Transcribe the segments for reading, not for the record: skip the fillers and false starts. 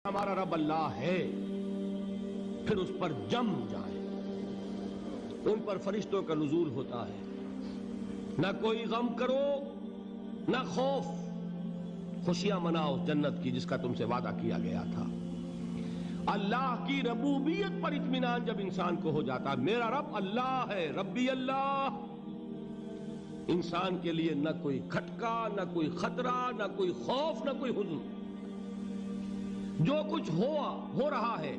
ہمارا رب اللہ ہے پھر اس پر جم جائیں، ان پر فرشتوں کا نزول ہوتا ہے، نہ کوئی غم کرو نہ خوف، خوشیاں مناؤ جنت کی جس کا تم سے وعدہ کیا گیا تھا۔ اللہ کی ربوبیت پر اطمینان جب انسان کو ہو جاتا، میرا رب اللہ ہے، ربی اللہ، انسان کے لیے نہ کوئی کھٹکا، نہ کوئی خطرہ، نہ کوئی خوف، نہ کوئی حزن۔ جو کچھ ہو رہا ہے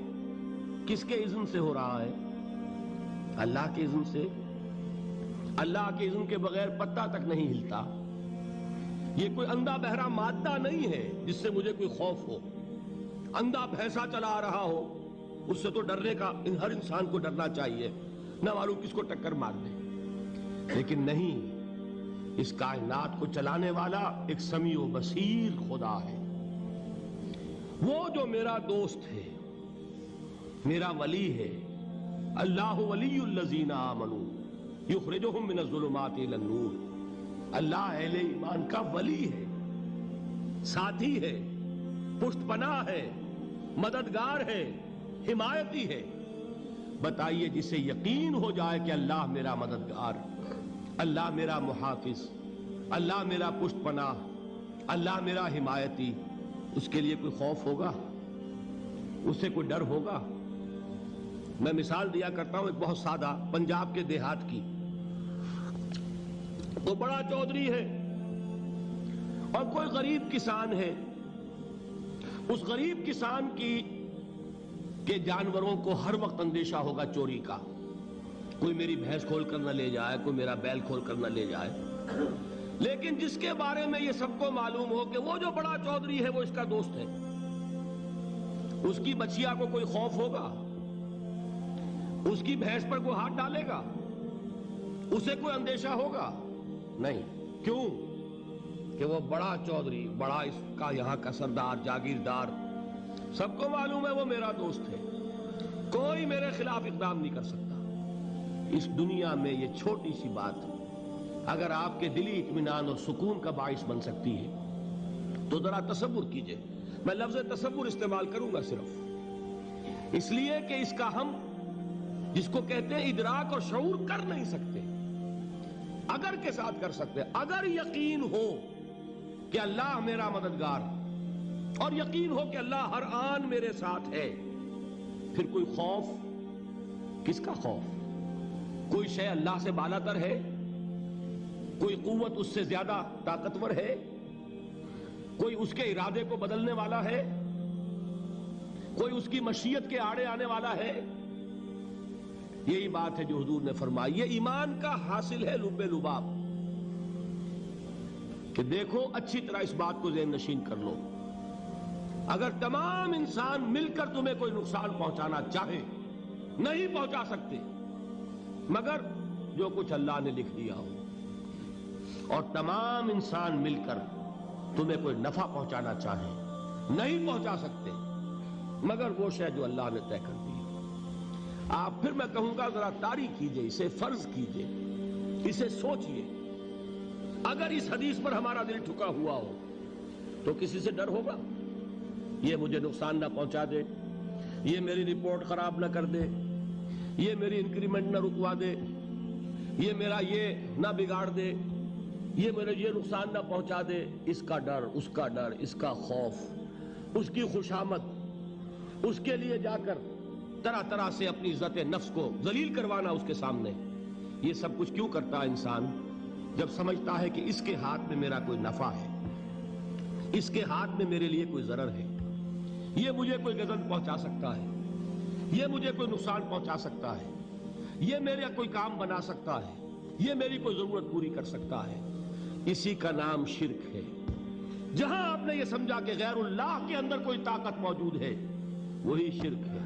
کس کے اذن سے ہو رہا ہے؟ اللہ کے اذن سے۔ اللہ کے اذن کے بغیر پتا تک نہیں ہلتا۔ یہ کوئی اندھا بہرا مادہ نہیں ہے جس سے مجھے کوئی خوف ہو۔ اندھا بھینسا چلا آ رہا ہو اس سے تو ڈرنے کا ہر انسان کو ڈرنا چاہیے، نہ معلوم کس کو ٹکر مار دے۔ لیکن نہیں، اس کائنات کو چلانے والا ایک سمیع و بصیر خدا ہے، وہ جو میرا دوست ہے، میرا ولی ہے۔ اللہ ولی الذین آمنوا یخرجہم من الظلمات الی النور۔ اللہ اہل ایمان کا ولی ہے، ساتھی ہے، پشت پناہ ہے، مددگار ہے، حمایتی ہے۔ بتائیے جسے یقین ہو جائے کہ اللہ میرا مددگار، اللہ میرا محافظ، اللہ میرا پشت پناہ، اللہ میرا حمایتی، اس کے لیے کوئی خوف ہوگا؟ اس سے کوئی ڈر ہوگا؟ میں مثال دیا کرتا ہوں ایک بہت سادہ، پنجاب کے دیہات کی۔ وہ بڑا چودھری ہے اور کوئی غریب کسان ہے۔ اس غریب کسان کے جانوروں کو ہر وقت اندیشہ ہوگا چوری کا، کوئی میری بھینس کھول کر نہ لے جائے، کوئی میرا بیل کھول کر نہ لے جائے۔ لیکن جس کے بارے میں یہ سب کو معلوم ہو کہ وہ جو بڑا چودھری ہے وہ اس کا دوست ہے، اس کی بچیا کو کوئی خوف ہوگا؟ اس کی بھینس پر کوئی ہاتھ ڈالے گا؟ اسے کوئی اندیشہ ہوگا؟ نہیں۔ کیوں؟ کہ وہ بڑا چودھری، بڑا اس کا یہاں کا سردار، جاگیردار، سب کو معلوم ہے وہ میرا دوست ہے، کوئی میرے خلاف اقدام نہیں کر سکتا۔ اس دنیا میں یہ چھوٹی سی بات اگر آپ کے دلی اطمینان اور سکون کا باعث بن سکتی ہے تو ذرا تصور کیجئے۔ میں لفظ تصور استعمال کروں گا صرف اس لیے کہ اس کا ہم جس کو کہتے ہیں ادراک اور شعور کر نہیں سکتے، اگر کے ساتھ کر سکتے۔ اگر یقین ہو کہ اللہ میرا مددگار اور یقین ہو کہ اللہ ہر آن میرے ساتھ ہے، پھر کوئی خوف، کس کا خوف؟ کوئی شے اللہ سے بالا تر ہے؟ کوئی قوت اس سے زیادہ طاقتور ہے؟ کوئی اس کے ارادے کو بدلنے والا ہے؟ کوئی اس کی مشیت کے آڑے آنے والا ہے؟ یہی بات ہے جو حضور نے فرمائی، یہ ایمان کا حاصل ہے لب لباب، کہ دیکھو اچھی طرح اس بات کو ذہن نشین کر لو، اگر تمام انسان مل کر تمہیں کوئی نقصان پہنچانا چاہے نہیں پہنچا سکتے، مگر جو کچھ اللہ نے لکھ دیا ہو، اور تمام انسان مل کر تمہیں کوئی نفع پہنچانا چاہے نہیں پہنچا سکتے، مگر وہ شے جو اللہ نے طے کر دی۔ آپ پھر میں کہوں گا ذرا طاری کیجئے، اسے فرض کیجئے، اسے سوچئے، اگر اس حدیث پر ہمارا دل ٹھکا ہوا ہو تو کسی سے ڈر ہوگا؟ یہ مجھے نقصان نہ پہنچا دے، یہ میری رپورٹ خراب نہ کر دے، یہ میری انکریمنٹ نہ رکوا دے، یہ میرا یہ نہ بگاڑ دے، یہ میرے یہ نقصان نہ پہنچا دے۔ اس کا ڈر، اس کا ڈر، اس کا خوف، اس کی خوشامد، اس کے لیے جا کر طرح طرح سے اپنی عزت نفس کو ذلیل کروانا اس کے سامنے، یہ سب کچھ کیوں کرتا ہے انسان؟ جب سمجھتا ہے کہ اس کے ہاتھ میں میرا کوئی نفع ہے، اس کے ہاتھ میں میرے لیے کوئی ضرر ہے، یہ مجھے کوئی غضب پہنچا سکتا ہے، یہ مجھے کوئی نقصان پہنچا سکتا ہے، یہ میرا کوئی کام بنا سکتا ہے، یہ میری کوئی ضرورت پوری کر سکتا ہے، اسی کا نام شرک ہے۔ جہاں آپ نے یہ سمجھا کہ غیر اللہ کے اندر کوئی طاقت موجود ہے، وہی شرک ہے۔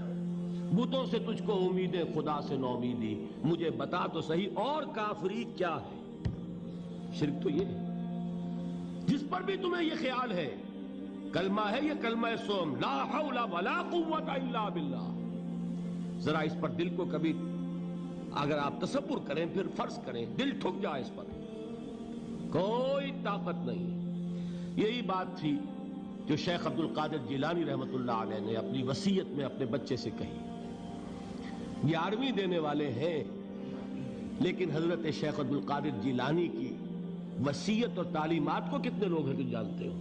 بتوں سے تجھ کو امیدیں، خدا سے نومیدی، مجھے بتا تو صحیح اور کافری کیا ہے؟ شرک تو یہ ہے جس پر بھی تمہیں یہ خیال ہے، کلمہ ہے یہ کلمہ سوم، لا حول ولا قوت الا باللہ، ذرا اس پر دل کو کبھی اگر آپ تصور کریں، پھر فرض کریں، دل ٹھک جائے اس پر، کوئی طاقت نہیں۔ یہی بات تھی جو شیخ عبد القادر جیلانی رحمۃ اللہ علیہ نے اپنی وصیت میں اپنے بچے سے کہی. 11ویں دینے والے ہیں، لیکن حضرت شیخ عبد القادر جیلانی کی وصیت اور تعلیمات کو کتنے لوگ ہیں کہ جانتے ہو؟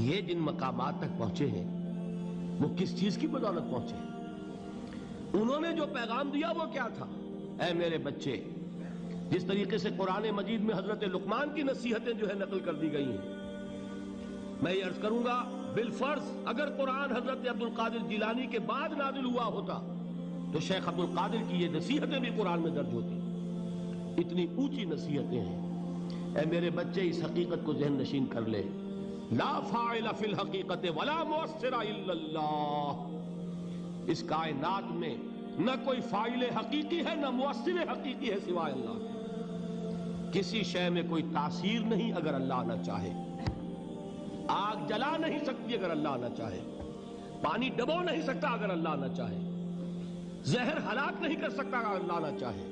یہ جن مقامات تک پہنچے ہیں وہ کس چیز کی بدولت پہنچے ہیں؟ انہوں نے جو پیغام دیا وہ کیا تھا؟ اے میرے بچے، جس طریقے سے قرآن مجید میں حضرت لقمان کی نصیحتیں جو ہے نقل کر دی گئی ہیں، میں یہ عرض کروں گا بالفرض اگر قرآن حضرت عبد القادر جیلانی کے بعد نازل ہوا ہوتا تو شیخ عبد القادر کی یہ نصیحتیں بھی قرآن میں درج ہوتی. اتنی اونچی نصیحتیں ہیں. اے میرے بچے، اس حقیقت کو ذہن نشین کر لے، لا فاعل فی الحقیقت ولا مؤثر الا اللہ. اس کائنات میں نہ کوئی فاعل حقیقی ہے نہ مؤثر حقیقی ہے سوائے اللہ کے. کسی شے میں کوئی تاثیر نہیں اگر اللہ نہ چاہے. آگ جلا نہیں سکتی اگر اللہ نہ چاہے. پانی ڈبو نہیں سکتا اگر اللہ نہ چاہے. زہر ہلاک نہیں کر سکتا اگر اللہ نہ چاہے.